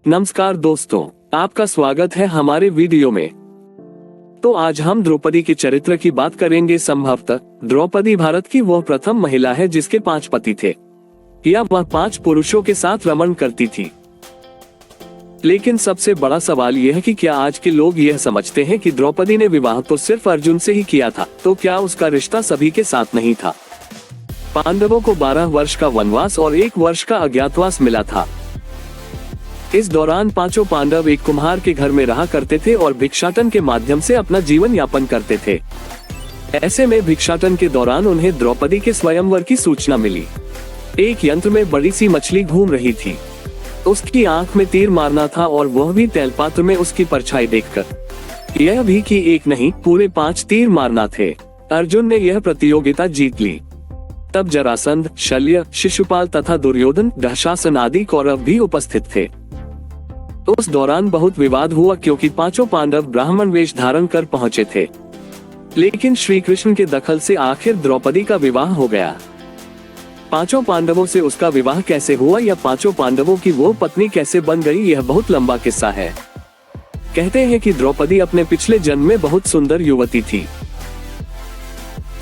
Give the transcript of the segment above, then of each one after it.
नमस्कार दोस्तों, आपका स्वागत है हमारे वीडियो में। तो आज हम द्रौपदी के चरित्र की बात करेंगे। संभवतः द्रौपदी भारत की वह प्रथम महिला है जिसके 5 पति थे या वह 5 पुरुषों के साथ रमण करती थी। लेकिन सबसे बड़ा सवाल यह है कि क्या आज के लोग यह समझते हैं कि द्रौपदी ने विवाह तो सिर्फ अर्जुन से ही किया था, तो क्या उसका रिश्ता सभी के साथ नहीं था? पांडवों को 12 वर्ष का वनवास और 1 वर्ष का अज्ञातवास मिला था। इस दौरान 5 पांडव एक कुम्हार के घर में रहा करते थे और भिक्षाटन के माध्यम से अपना जीवन यापन करते थे। ऐसे में भिक्षाटन के दौरान उन्हें द्रौपदी के स्वयंवर की सूचना मिली। एक यंत्र में बड़ी सी मछली घूम रही थी। उसकी आंख में तीर मारना था और वह भी तैलपात्र में उसकी परछाई देखकर। यह भी कि एक नहीं, पूरे 5 तीर मारना थे। अर्जुन ने यह प्रतियोगिता जीत ली। तब जरासंध, शल्य, शिशुपाल तथा दुर्योधन, दुशासन आदि कौरव भी उपस्थित थे। उस दौरान बहुत विवाद हुआ क्योंकि 5 पांडव ब्राह्मण वेश धारण कर पहुंचे थे। लेकिन श्री कृष्ण के दखल से आखिर द्रौपदी का विवाह हो गया। 5 पांडवों से उसका विवाह कैसे हुआ या 5 पांडवों की वो पत्नी कैसे बन गई, यह बहुत लंबा किस्सा है। कहते हैं कि द्रौपदी अपने पिछले जन्म में बहुत सुंदर युवती थी।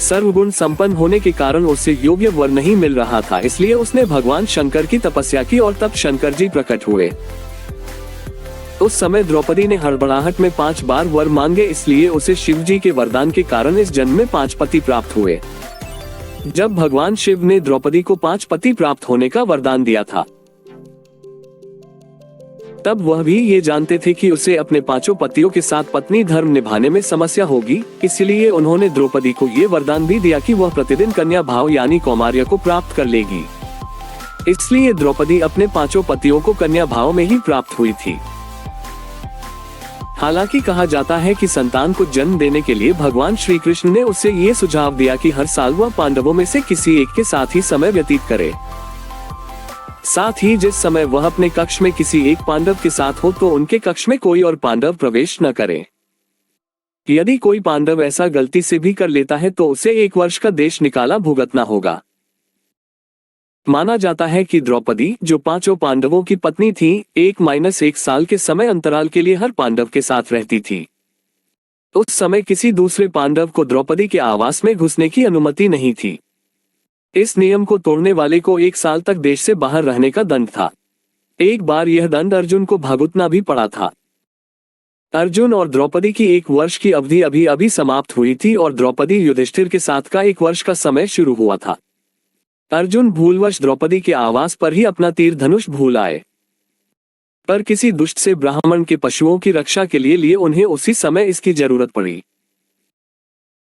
सर्वगुण संपन्न होने के कारण उसे योग्य वर नहीं मिल रहा था, इसलिए उसने भगवान शंकर की तपस्या की और तब शंकर जी प्रकट हुए। उस समय द्रौपदी ने हड़बड़ाहट में 5 बार वर मांगे, इसलिए उसे शिव जी के वरदान के कारण इस जन्म में 5 पति प्राप्त हुए। जब भगवान शिव ने द्रौपदी को 5 पति प्राप्त होने का वरदान दिया था, तब वह भी ये जानते थे कि उसे अपने 5 पतियों के साथ पत्नी धर्म निभाने में समस्या होगी। इसलिए उन्होंने द्रौपदी को ये वरदान भी दिया कि वह प्रतिदिन कन्या भाव यानी कौमार्य को प्राप्त कर लेगी। इसलिए द्रौपदी अपने 5 पतियों को कन्या भाव में ही प्राप्त हुई थी। हालांकि कहा जाता है कि संतान को जन्म देने के लिए भगवान श्री कृष्ण ने उससे ये सुझाव दिया कि हर साल वह पांडवों में से किसी एक के साथ ही समय व्यतीत करे। साथ ही जिस समय वह अपने कक्ष में किसी एक पांडव के साथ हो तो उनके कक्ष में कोई और पांडव प्रवेश न करे। यदि कोई पांडव ऐसा गलती से भी कर लेता है तो उसे 1 वर्ष का देश निकाला भुगतना होगा। माना जाता है कि द्रौपदी, जो 5 पांडवों की पत्नी थी, 1-1 साल के समय अंतराल के लिए हर पांडव के साथ रहती थी। उस समय किसी दूसरे पांडव को द्रौपदी के आवास में घुसने की अनुमति नहीं थी। इस नियम को तोड़ने वाले को 1 साल तक देश से बाहर रहने का दंड था। एक बार यह दंड अर्जुन को भुगतना भी पड़ा था। अर्जुन और द्रौपदी की 1 वर्ष की अवधि अभी समाप्त हुई थी और द्रौपदी युधिष्ठिर के साथ का 1 वर्ष का समय शुरू हुआ था। अर्जुन भूलवश द्रौपदी के आवास पर ही अपना तीर धनुष भूल आए, पर किसी दुष्ट से ब्राह्मण के पशुओं की रक्षा के लिए उन्हें उसी समय इसकी जरूरत पड़ी।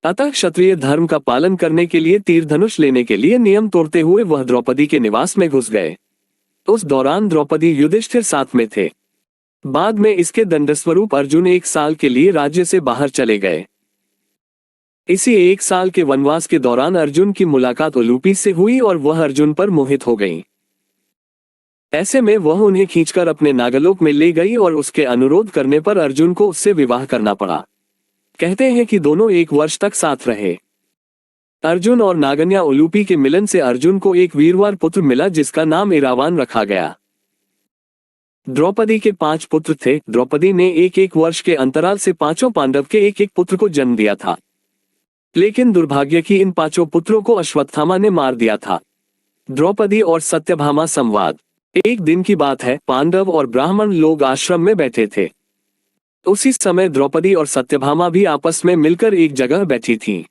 अतः क्षत्रिय धर्म का पालन करने के लिए तीर धनुष लेने के लिए नियम तोड़ते हुए वह द्रौपदी के निवास में घुस गए। उस दौरान द्रौपदी युधिष्ठिर साथ में थे। बाद में इसके दंडस्वरूप अर्जुन 1 साल के लिए राज्य से बाहर चले गए। इसी 1 साल के वनवास के दौरान अर्जुन की मुलाकात उलूपी से हुई और वह अर्जुन पर मोहित हो गई। ऐसे में वह उन्हें खींचकर अपने नागलोक में ले गई और उसके अनुरोध करने पर अर्जुन को उससे विवाह करना पड़ा। कहते हैं कि दोनों 1 वर्ष तक साथ रहे। अर्जुन और नागन्या उलूपी के मिलन से अर्जुन को एक वीरवार पुत्र मिला जिसका नाम इरावान रखा गया। द्रौपदी के 5 पुत्र थे। द्रौपदी ने 1-1 वर्ष के अंतराल से 5 पांडव के 1-1 पुत्र को जन्म दिया था। लेकिन दुर्भाग्य की इन 5 पुत्रों को अश्वत्थामा ने मार दिया था। द्रौपदी और सत्यभामा संवाद। एक दिन की बात है, पांडव और ब्राह्मण लोग आश्रम में बैठे थे। उसी समय द्रौपदी और सत्यभामा भी आपस में मिलकर एक जगह बैठी थीं।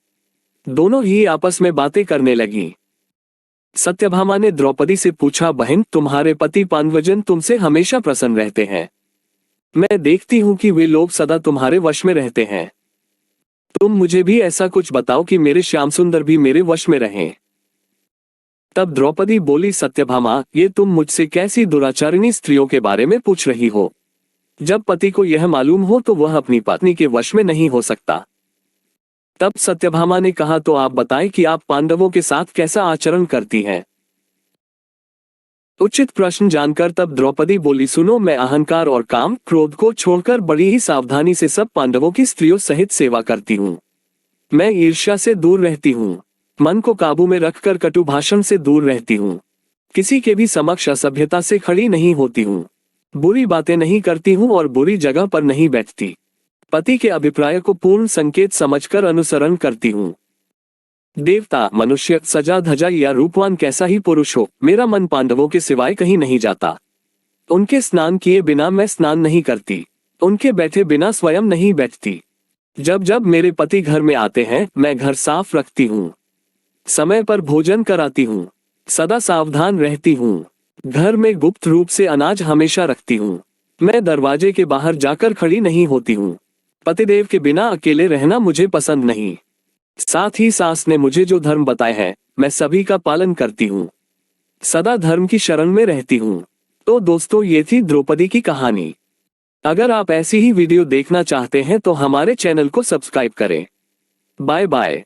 दोनों ही आपस में बातें करने लगीं। सत्यभामा ने द्रौपदी से पूछा, बहन, तुम्हारे पति पांडवजन तुमसे हमेशा प्रसन्न रहते हैं। मैं देखती हूँ कि वे लोग सदा तुम्हारे वश में रहते हैं। तुम मुझे भी ऐसा कुछ बताओ कि मेरे श्याम सुंदर भी मेरे वश में रहें। तब द्रौपदी बोली, सत्यभामा, ये तुम मुझसे कैसी दुराचारिणी स्त्रियों के बारे में पूछ रही हो? जब पति को यह मालूम हो तो वह अपनी पत्नी के वश में नहीं हो सकता। तब सत्यभामा ने कहा, तो आप बताएं कि आप पांडवों के साथ कैसा आचरण करती हैं? उचित प्रश्न जानकर तब द्रौपदी बोली, सुनो, मैं अहंकार और काम क्रोध को छोड़कर बड़ी ही सावधानी से सब पांडवों की स्त्रियों सहित सेवा करती हूँ। मैं ईर्ष्या से दूर रहती हूँ। मन को काबू में रखकर कटु भाषण से दूर रहती हूँ। किसी के भी समक्ष असभ्यता से खड़ी नहीं होती हूँ। बुरी बातें नहीं करती हूँ और बुरी जगह पर नहीं बैठती। पति के अभिप्राय को पूर्ण संकेत समझकर अनुसरण करती हूँ। देवता, मनुष्य, सजा धजा या रूपवान कैसा ही पुरुष हो, मेरा मन पांडवों के सिवाय कहीं नहीं जाता। उनके स्नान किए बिना मैं स्नान नहीं करती। उनके बैठे बिना स्वयं नहीं बैठती। जब जब मेरे पति घर में आते हैं, मैं घर साफ रखती हूँ। समय पर भोजन कराती हूँ। सदा सावधान रहती हूँ। घर में गुप्त रूप से अनाज हमेशा रखती हूँ। मैं दरवाजे के बाहर जाकर खड़ी नहीं होती हूँ। पतिदेव के बिना अकेले रहना मुझे पसंद नहीं। साथ ही सास ने मुझे जो धर्म बताए हैं, मैं सभी का पालन करती हूँ। सदा धर्म की शरण में रहती हूँ। तो दोस्तों, ये थी द्रौपदी की कहानी। अगर आप ऐसी ही वीडियो देखना चाहते हैं तो हमारे चैनल को सब्सक्राइब करें। Bye bye.